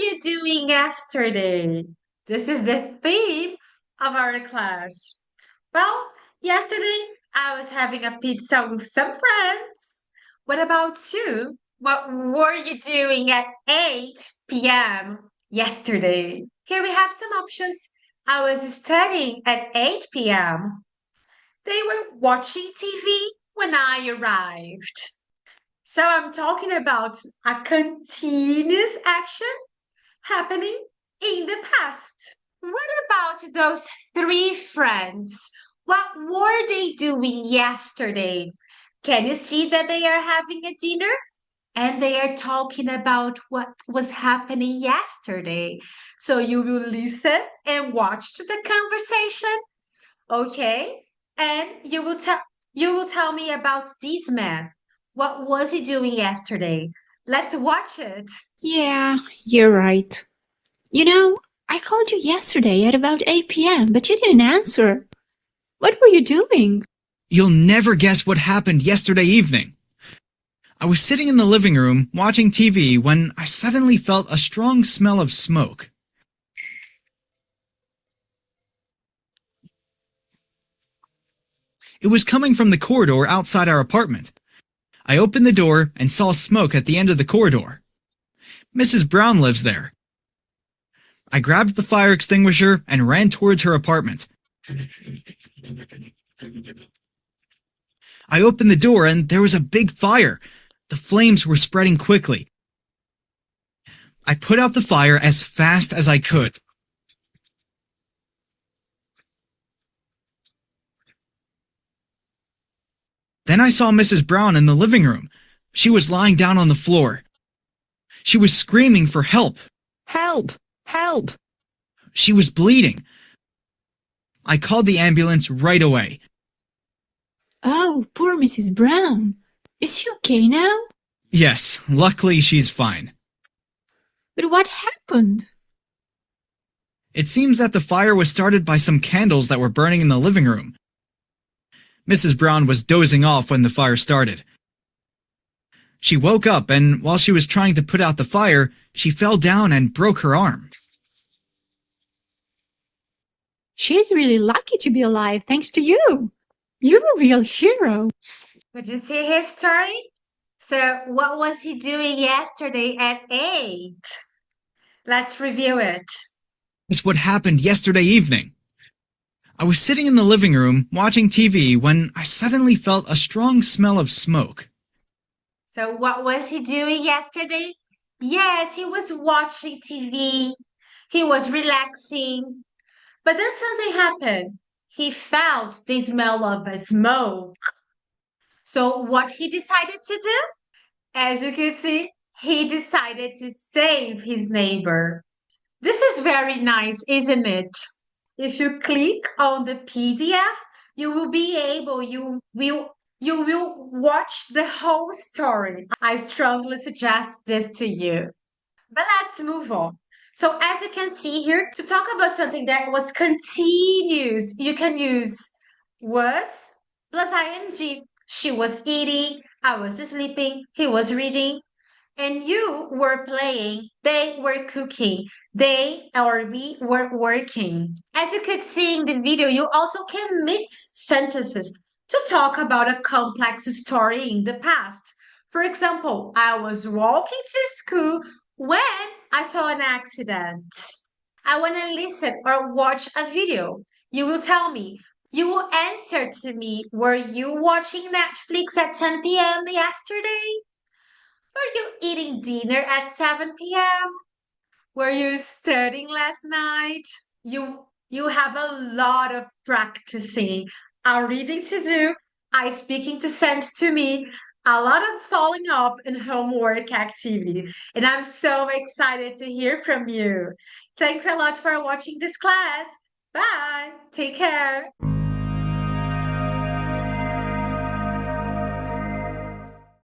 you doing yesterday? This is the theme of our class. Well, yesterday I was having a pizza with some friends. What about you? What were you doing at 8 p.m. yesterday? Here we have some options. I was studying at 8 p.m. They were watching TV when I arrived. So I'm talking about a continuous action happening in the past. What about those three friends? What were they doing yesterday? Can you see that they are having a dinner? And they are talking about what was happening yesterday. So you will listen and watch to the conversation, okay? And you will tell me about this man. What was he doing yesterday? Let's watch it. Yeah, you're right. I called you yesterday at about 8 p.m., but you didn't answer. What were you doing? You'll never guess what happened yesterday evening. I was sitting in the living room watching TV when I suddenly felt a strong smell of smoke. It was coming from the corridor outside our apartment. I opened the door and saw smoke at the end of the corridor. Mrs. Brown lives there. I grabbed the fire extinguisher and ran towards her apartment. I opened the door and there was a big fire. The flames were spreading quickly. I put out the fire as fast as I could. Then I saw Mrs. Brown in the living room. She was lying down on the floor. She was screaming for help. Help! Help! She was bleeding. I called the ambulance right away. Oh, poor Mrs. Brown. Is she okay now? Yes, luckily she's fine. But what happened? It seems that the fire was started by some candles that were burning in the living room. Mrs. Brown was dozing off when the fire started. She woke up, and while she was trying to put out the fire, she fell down and broke her arm. She's really lucky to be alive thanks to you. You're a real hero. Did you see his story? So, what was he doing yesterday at 8? Let's review it. That's what happened yesterday evening. I was sitting in the living room watching TV when I suddenly felt a strong smell of smoke. So, what was he doing yesterday? Yes, he was watching TV. He was relaxing. But then something happened. He felt the smell of a smoke. So, what he decided to do? As you can see, he decided to save his neighbor. This is very nice, isn't it? If you click on the PDF, you will be able, you will watch the whole story. I strongly suggest this to you. But let's move on. So as you can see here, to talk about something that was continuous, you can use was plus ing. She was eating, I was sleeping, he was reading, and you were playing, they were cooking, they or we were working. As you could see in the video, you also can mix sentences to talk about a complex story in the past. For example, I was walking to school when I saw an accident. I want to listen or watch a video. You will tell me. You will answer to me, were you watching Netflix at 10 p.m. yesterday? Were you eating dinner at 7 p.m.? Were you studying last night? You have a lot of practicing, a reading to do, I speaking to send to me, a lot of following up and homework activity. And I'm so excited to hear from you. Thanks a lot for watching this class. Bye. Take care.